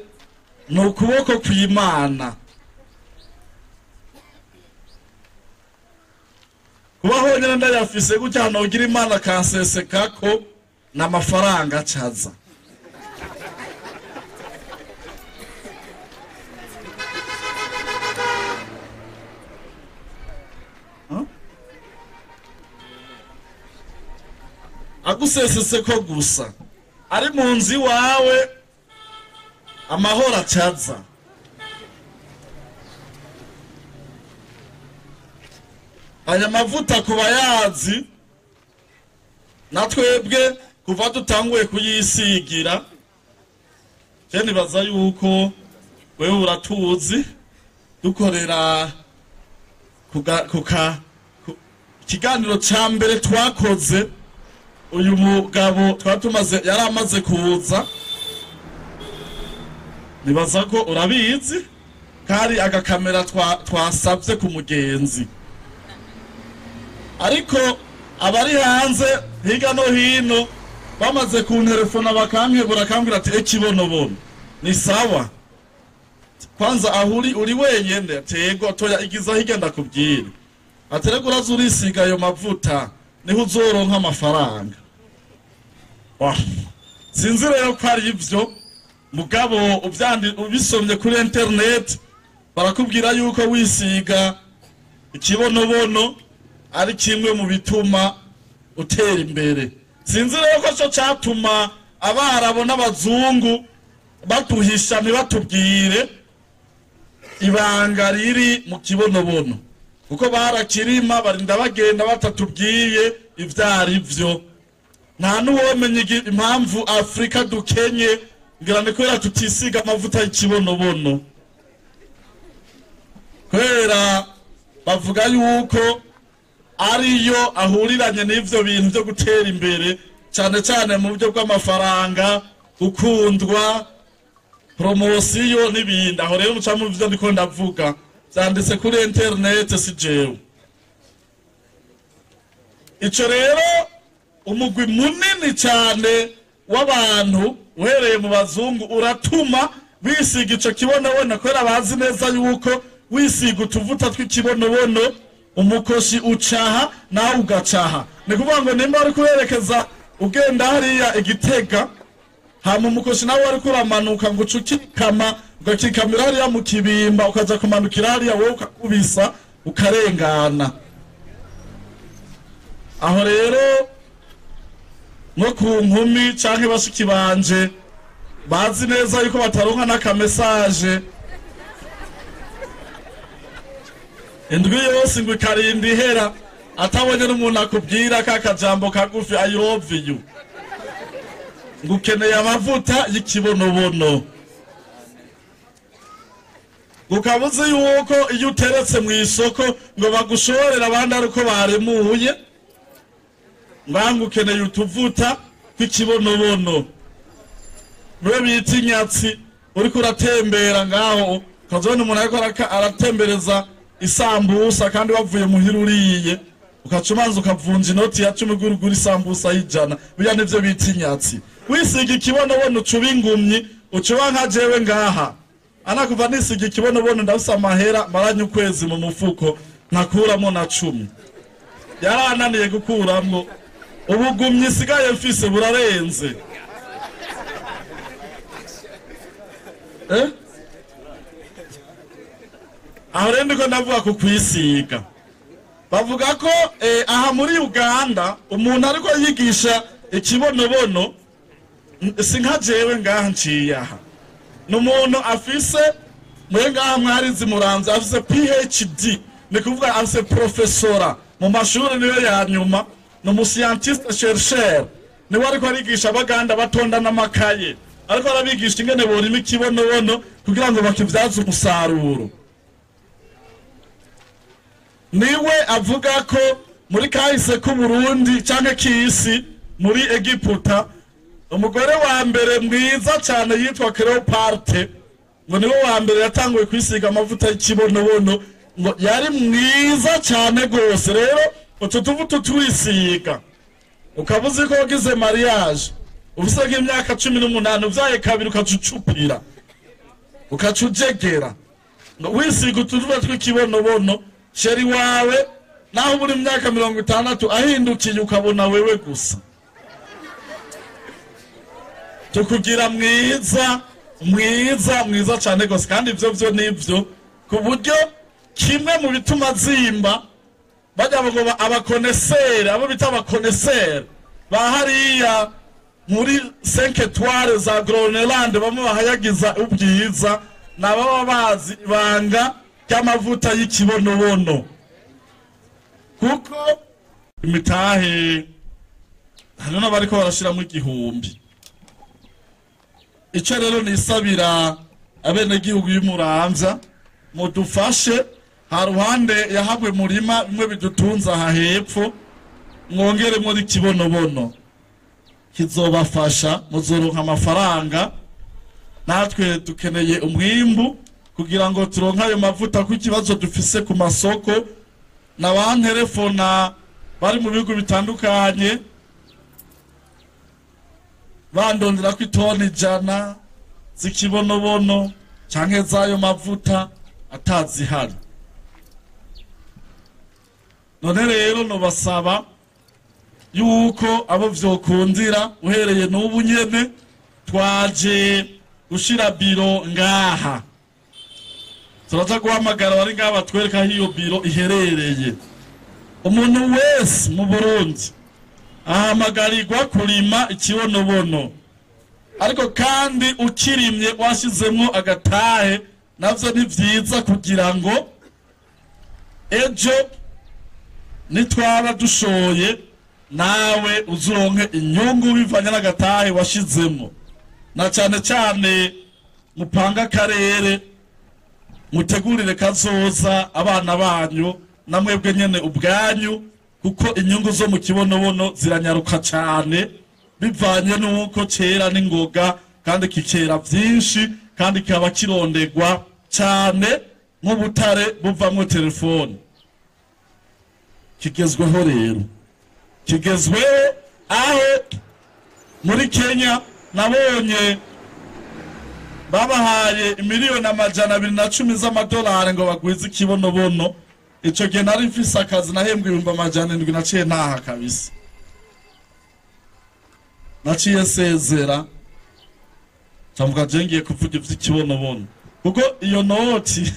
ni ukuboko kw'Imana. Kubaho nyene ndayafise gutya hano ugira Imana kansesekako n'amafaranga acaza. Agusesese ko gusa ari mu nzi wawe amahoro acaza. Aya mavuta kuba yazi natwebwe kuva dutanguye kuyisigira, je nibaza yuko wewe uratuzi dukorera ikiganiro ca mbere twakoze. Uyu mugabo twatumaze yaramaze kuza, nibaza ko urabizi, kari agakamera twasabye ku mugenzi, ariko abari hanze higa no hino bamaze kunterefona bakankebura akambwira ati ikibonobono ni sawa kwanza ahuri uri wenyene tego toya igiza higenda kubwira aterego uraza urisiga ayo mavuta niho uzoronka amafaranga sinzi rero ko ari ivyo mugabo ubisomye kuri internet barakubwira yuko wisiga ikibonobono ari kimwe mu bituma utera imbere sinzi rero ko cyo cyatuma abarabo n'abazungu batuhisha ntibatubwire ibanga riri mu kibonobono kuko barakirima barinda bagenda batatubwiye ivyari vyo nta nuwomenye impamvu Afrika dukenye ngira ni kubera tutisiga amavuta y'ikibonobono kubera bavuga yuko ariyo ahuriranye n'ivyo bintu byo gutera imbere cyane cyane mu buryo bw'amafaranga ukundwa promosiyo n'ibindi aho rero muca mu byo ndiko ndavuga byanditse kuri internet si jewe ico rero umugwi munini cyane w'abantu uhereye mu bazungu uratuma bisiga ico kibonobono kubera bazi neza yuko wisiga utuvuta tw'ikibonobono umukoshi ucaha nawe ugacaha ni kuvuga ngo nimba ari kuberekeza ugenda hariya Igitega hama umukoshi nawe ari kuramanuka ngo ucukikama ugakikamira hariya mu Kibimba ukaza kumanukira hariya wowe ukakubisa ukarengana aho rero no ku nkumi canke bashiki banje bazi neza yuko bataronka n'akamesaje indwi yose ngo ikarindi ihera atabonye n'umuntu akubwira kakajambo kagufi I love you ngo ukeneye amavuta y'ikibonobono ukabuze yuko iyo uteretse mu isoko ngo bagushorera abandi ariko baremuye ngo ukeneye utuvuta tw'ikibonobono niwe bita inyatsi uriko uratembera ngaho ukazobona umuntu ariko aratembereza isambusa kandi wavuye muhira uriye ukacumanza ukavunja inoti ya 10 gurugura isambusa y'ijana biya nivyo bita inyatsi wisiga ikibonobono ucuba ingumyi ucuba nka jewe ngaha anakuva nisiga ikibonobono ndafise amahera maranye ukwezi mu mufuko ntakuramo na 10 yarananiye gukuramwo ubugumyi sigaye mfise burarenze aho rero ndiko ndavuga ku kwisiga bavuga ko aha muri Uganda umuntu ariko yigisha ikibonobono sinka jewe ngaha nciye aha n'umuntu afise mwenga mwarizi muranza afise PhD ni kuvuga afise professora mu mashuri niwe ya nyuma no mu scientiste chercheur ni wari ko arigisha abaganda batonda n'amakaye ariko arabigisha ingene borima ikibonobono kugira ngo bakivyaze umusaruro niwe avuga ko muri kahise ku Burundi canke kisi muri Egiputa umugore wa mbere mwiza cyane yitwa Cleopatra ngo niwe wa mbere yatanguye kwisiga amavuta y'ikibonobono ngo yari mwiza cyane gose rero utuvuta twisiga ukabuze ko wagize mariage ufise nk'imyaka 18 uvyaye kabiri ukacucupira ukacujegera ngo wisiga utuvuta tw'ikibonobono sheri wawe naho buri myaka 60 ahindukiye ukabona wewe gusa tukugira mwiza cyane gose kandi ivyo nivyo ku buryo kimwe mu bituma zimba bajya ngo abakonesere abo bita abakonesere bahariya muri 5 étoiles za Groenland bamwe bahayagiza ubwiza nababa bazi ibanga ry'amavuta y'ikibonobono kuko imitahe hano nabariko barashira mu igihumbi ico rero nisabira abene gihugu y'Umuramvya mudufashe haruhande yahabwe murima bimwe bidutunza aha hepfo mwongere muri kibonobono kizobafasha muzoronka amafaranga natwe dukeneye umwimbu kugira ngo turonka ayo mavuta ku kibazo dufise ku masoko n'abantelefona bari mu bihugu bitandukanye bandondera ko itoni 100 zikibonobono canke zayo mavuta atazihari. None rero no basaba yuko abo vyokundira uhereye n'ubu nyene twaje gushira biro ngaha, turaza guhamagara bari ngaha batwereka hiyo biro iherereye. Umuntu wese mu Burundi ahamagarirwa kurima ikibonobono, ariko kandi ukirimye washizemo agatahe navyo ni vyiza kugira ngo ejo nitwaba dushoye nawe uzuronke inyungu bivanye n'agatahe washizemo. Na cyane cyane mupanga akarere mutegurire kazoza abana banyu namwebwe nyene ubwanyu, kuko inyungu zo mu kibonobono ziranyaruka cyane bivanye nuko cera n'ingoga kandi kikera vyinshi kandi kaba kirondegwa cyane nk'ubutare buvamwo telefone. Kigezweho rero, kigezweho aho muri Kenya nabonye babahaye miliyoni 210 z'amadolari ngo bagwize ikibonobono. Ico gihe nari mfise akazi nahembwe 700 naciye ntaha kabisa, naciye sezera camvuga jengiye kuvuga ivy'ikibonobono, kuko iyo noti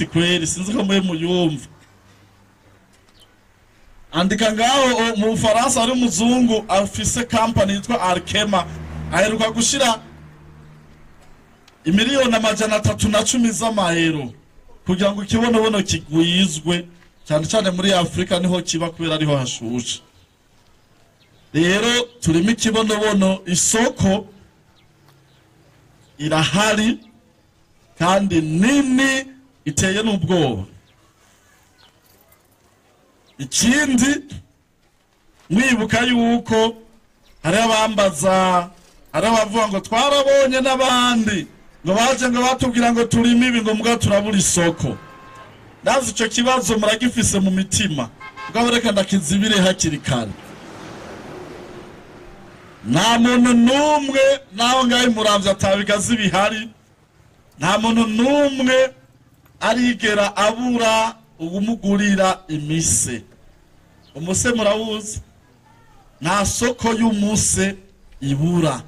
kweri sinzi ko mwe muyumva. Andika ngaho mu Faransa ari umuzungu afise company yitwa Arkema aheruka gushira imiliyoni 310 z'amahero kugira ngo ikibonobono kigwizwe, cyane cyane muri Afrika niho kiba kubera ariho hashushe. Rero turimo ikibonobono, isoko irahari kandi nini iteye n'ubwoba. Ikindi mwibuka yuko hari abambaza, hari abavuga ngo twarabonye n'abandi ngo baje ngo batubwira ngo turimo ibi ngo muga turabura isoko. Ndazi ico kibazo muragifise mu mitima, mugabo reka ndakizibire hakiri kare. Nta muntu numwe naho ngaye muravye atabigazi bihari, nta muntu numwe arigera abura ugumugurira imise. Umuse murawuzi, nta soko y'umuse ibura.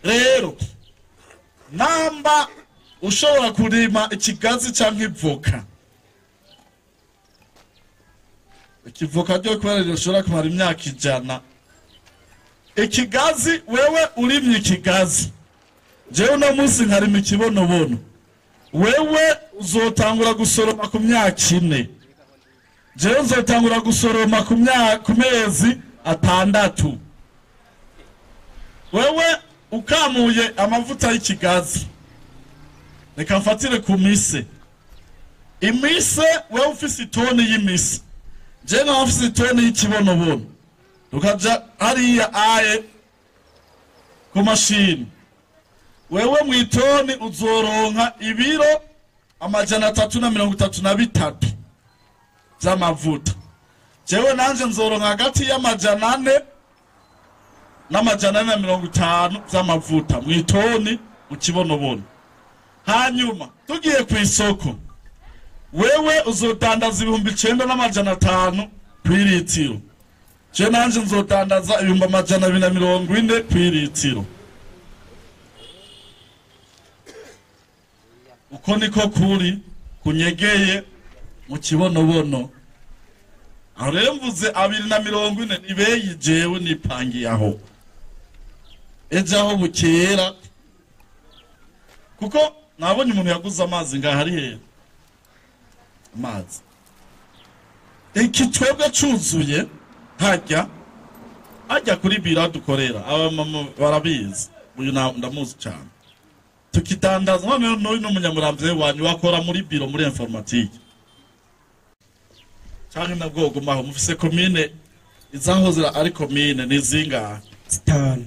Rero namba ushobora kurima ikigazi canke ivoka, ikivoka ryo kubera rishobora kumara imyaka 100. Ikigazi wewe urimye ikigazi, jewe no munsi nkarima ikibonobono, wewe uzotangura gusoroma ku myaka 4, jewe uzotangura gusoroma ku mezi 6. Wewe ukamuye amavuta y'ikigazi, reka mfatire ku mise. Imise wewe ufise itoni y'imise, jewe no ufise itoni y'ikibonobono, ukaja hariya aye ku mashini. Wewe mu itoni uzoronka ibiro 333 z'amavuta. Jewe nanje nzoronka hagati y'400 na 450 z'amavuta mu itoni mu kibonobono. Hanyuma tugiye ku isoko, wewe uzodandaza 9,500 kw'ilitiro, je nanje nzodandaza 240 kw'ilitiro. Uko niko kuri kunyegeye mu kibonobono. Aho rero mvuze 240 nibeyi jewe nipangiye aho ejo aho bukera, kuko nabonye umuntu yaguze amazi ngaha ari he amazi. Iki twebwe cuzuye hajya kuri bira dukorera, abamama barabizi, uyu ndamuzi cyane. Tukitandaza none n'umunyamuramvye wanyu wakora muri biro muri informatique cyane nabwogo maho mufise commune izahozera ari commune nizinga 5.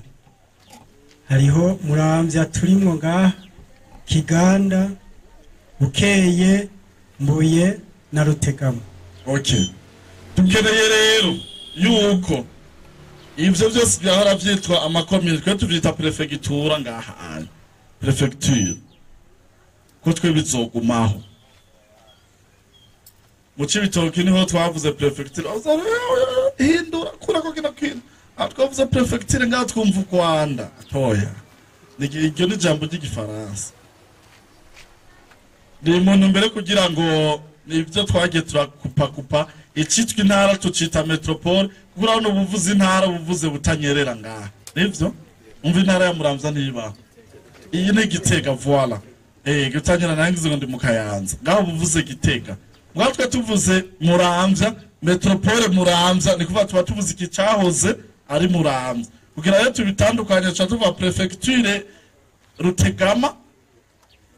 Hariho Muramvya turimwo ngaha, Kiganda, Bukeye, Mbuye na Rutegama. Okay, tukereye rero yuko ivyo byose byahora vyitwa amakomine, twe tuvyita prefegitura ngaha, prefecture, ko twe bizogumaho. Mu Cibitoke niho twavuze prefecture, hindura kura ko kino kintu, twavuze prefecture ngaha twumva Rwanda atoya, iryo ni jambo ry'igifaransa. Ni muntu mbere kugira ngo nibyo twagiye turakupa icitwa intara tucita metropole, kugira ngo buvuze intara buvuze butanyerera ngaha, nivyo umva intara ya Muramvya niba iyi ni Gitega, voila gutanyera nangize ngo ndi mu Kayanza, ngaho buvuze Gitega. Mwatwe tuvuze Muramvya, metropole Muramvya, ni kuva tuba tuvuze iki cyahoze ari Muramvya, kugira rero tubitandukanye cha tuva prefecture Rutegama,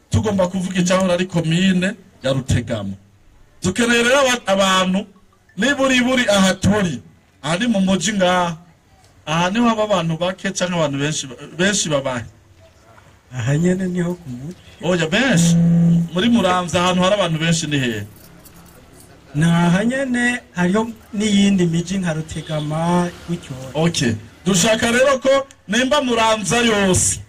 tugomba kuvuga icyahora ari commune ya Rutegama. Dukeneye rero abantu niburi aha turi, ari mu muji ngaha, aha niho aba abantu bake cyangwa abantu benshi babaye. Aha nyene niho ku muji. Oya benshi muri Muramvya ahantu hari abantu benshi ni hehe? Aha nyene hariyo n'iyindi miji nka Rutegama gutyo. Okay, dushaka rero ko nimba Muramvya yose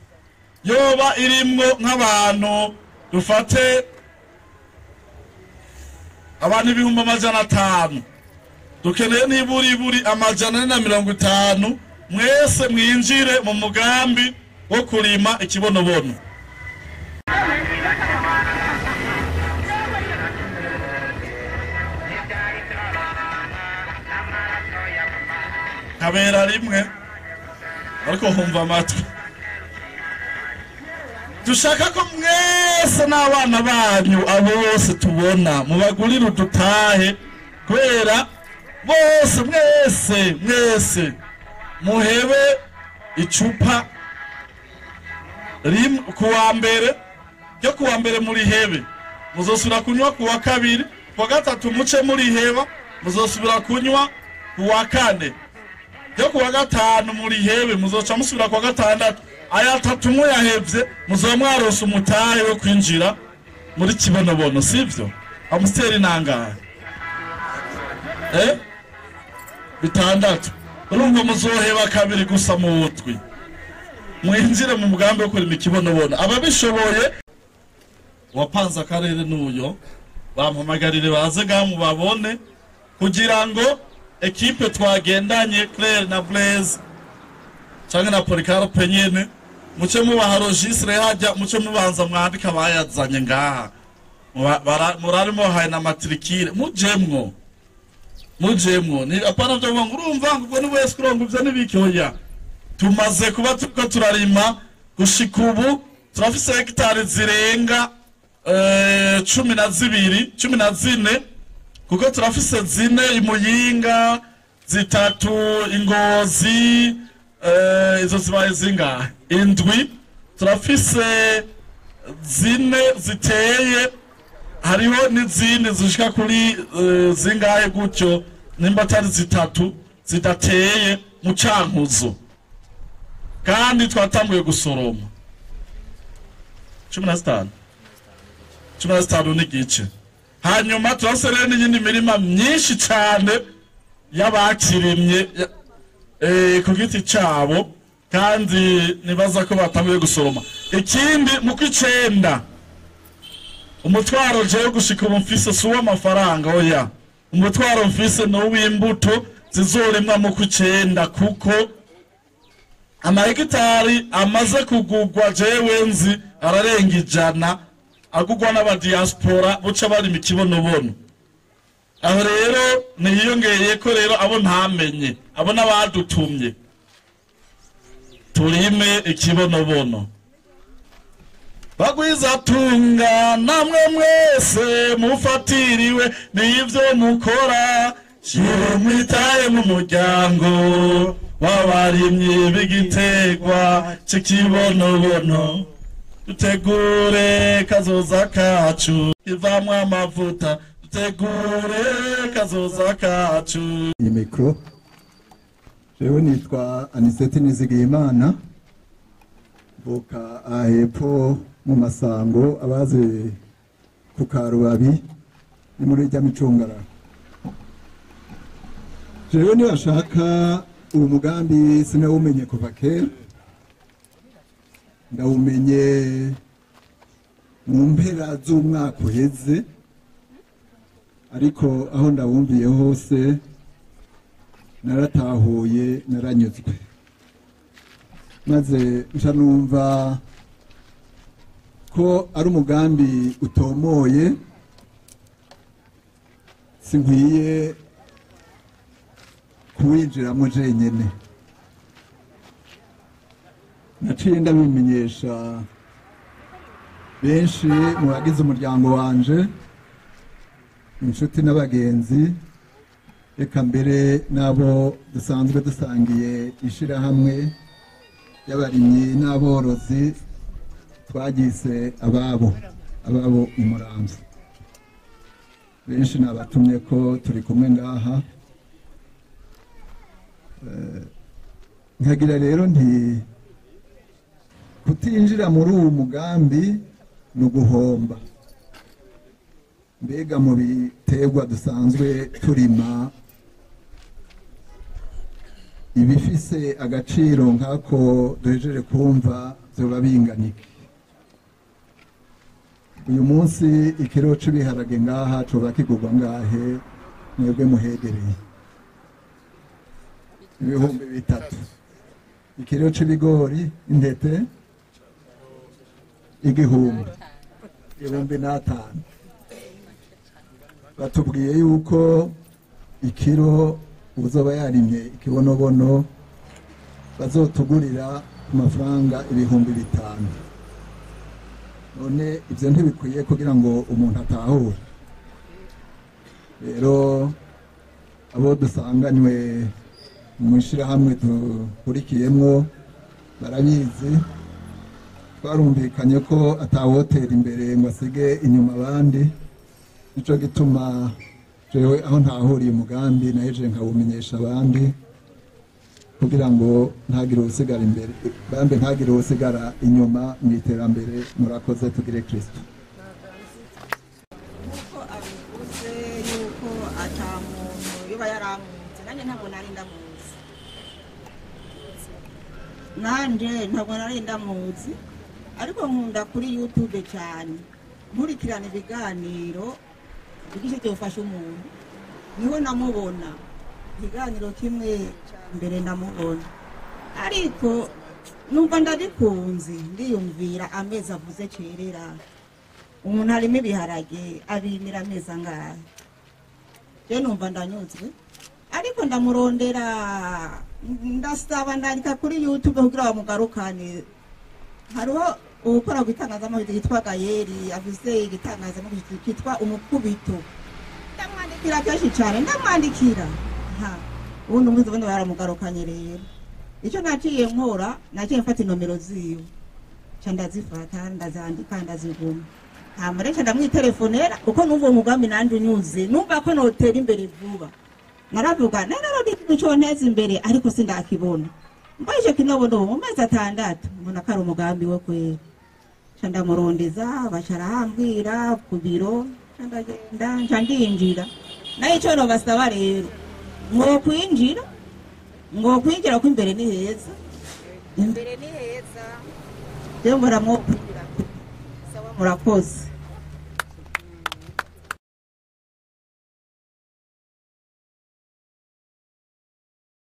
yoba irimwo nk'abantu dufate abantu 500, dukeneye niburi 450 mwese mwinjire mu mugambi wo kurima ikibonobono. Kabera rimwe ariko humva amatwi. Dushaka ko mwese n'abana banyu abo bose tubona mubagurira udutahe, kwera bose mwese muhebe icupa rim kuwa mbere, cyo kuwa mbere muri hebe muzosubira kunywa kuwa kabiri, kuwa gatatu muce muri heba muzosubira kunywa kuwa kane, cyo kuwa gatanu muri hebe muzoca musubira kuwa gatandatu. Aya tatu muyahevye muzomwarose umutahe wo kwinjira muri kibonobono, sivyo? Amusteri nangahe? Bitandatu. Urumva muzoheba kabiri gusa mu wutwi, mwinjire mu mugambi wo kurima ikibonobono. Ababishoboye wapanze akarere n'uyo bampamagarire baze gamu babone, kugira ngo ekipe twagendanye Claire na Blaise canke na Policarpe nyene muce mubaha registre hajya, muce mubanza mwandika bayazanye ngaha, murarimo haye na matricule mujemwo ni apana byo ngo urumva ngo ni wese kurongo byo nibikyoya. Tumaze kuba tuko turarima gushika ubu turafise hectare zirenga 12 kuko turafise 4 imuyinga, 3 Ingozi, izo zibaye zingahe? 7. Turafise 4 ziteye, hariho n'izindi zishika kuri zingahe gutyo, nimba atari 3 zidateye mu Cankuzo, kandi twatanguye gusoroma 15 n'igice. Hanyuma turasere n'iyindi mirima myinshi cyane y'abakirimye ku giti cyabo, kandi nibaza ko batanguye gusoroma. Ikindi mu kw'icenda umutwaro je gushika umfise suwa amafaranga, oya umutwaro mfise no w'imbuto zizorimwa mu kw'icenda, kuko amahegitari amaze kugugwa jewe nzi ararenga 100 agugwa n'abadiaspora buca bari mu kibonobono. Aho rero niyongeye ko rero abo ntamenye, abo nabadutumye turime ikibonobono. Bagwiza tunga namwe mwese mufatiriwe n'ivyo mukora, shire mwitaye mu muryango w'abarimyi b'igitegwa c'ikibonobono. Dutegure kazoza kacu ivamwa amavuta, dutegure kazoza kacu. Iyi mikro jewe nitwa Anisete Nizigiyimana, mvuka ahepfo mu Masango, abaze ku Karubabi ni muri rya Micungara. Jewe nibashaka uwo mugambi sinawumenye kuva kera, ndawumenye mu mpera z'umwaka uheze, ariko aho ndawumviye hose naratahuye, naranyuzwe, maze nca numva ko ari umugambi utomoye, sinkwiye kuwinjiramo jenyene. Naciye ndabimenyesha benshi mu bagize umuryango wanje, inshuti n'abagenzi, reka mbere n'abo dusanzwe dusangiye ishirahamwe y'abarimyi n'aborozi twagize ababo imuramvya. Benshi nabatumye ko turi kumwe ngaha, nkagira rero nti kutinjira muri uwo mugambi ni uguhomba. Mbega mu biterwa dusanzwe turima, ibifise agaciro nk'ako duhejeje kumva vyoba binganike. Uyu munsi ikiro c'ibiharage ngaha coba kigurwa ngahe mwebwe muhegereye? Ibihumbi 3. Ikiro c'ibigori intete igihumbi 5. Batubwiye yuko ikiro uzoba yarimye ikibonobono bazotugurira ku mafaranga 5,000. None ivyo ntibikwiye kugira ngo umuntu atahure. Rero abo dusanganywe mu ishirahamwe dukurikiyemwo barabizi, twarumvikanye ko atawotera imbere ngo asige inyuma abandi. Nico gituma jewe aho ntahuriye umugambi naheje nkawumenyesha abandi, kugira ngo ntagire usigara imbere, bambe ntagire usigara inyuma mu iterambere. Murakoze, tugire Kristo. Nuko abivuze yuko atamuntu yoba yaramunze, nanjye ntabwo nari ndamuzi, ariko nkunda kuri YouTube cyane, nkurikirana ibiganiro bigize cyofasha umuntu, niho namubona ikiganiro kimwe mbere ndamubona, ariko numva ndabikunze, ndiyumvira amezi avuze cerera umuntu harimo ibiharage abimira amezi angahe. Je numva ndanyuzwe, ariko ndamurondera, ndasaba ndandika kuri YouTube kugira bamugarukane. Hariho ukora gutangazamakuru yitwa Gayeri, avuze igitangazamakuru cyitwa Umukubito, ndamwandikira kenshi cyane, ndamwandikira ubundi umwiza ubundi baramugarukanye. Rero icyo naciye nkora, naciye mfata inomero ziwe, nca ndazifata ndazandika ndaziguma, ntamureca ndamwitelefonera kuko numva umugambi nanje unyuze, numva ko notera imbere vuba. Naravuga nero nico nteza imbere, ariko sindakibona. Mbaje kinobondo mu mezi 6 mbona ko ari umugambi wo kwera. Nca ndamurondeza, bacara hambwira ku biro, ndagenda nca ndinjira. Nayo cyo no basaba rero ngo kwinjira ko imbere ni heza, imbere ni heza, rero muramwo kwinjira. Sawa, murakoze.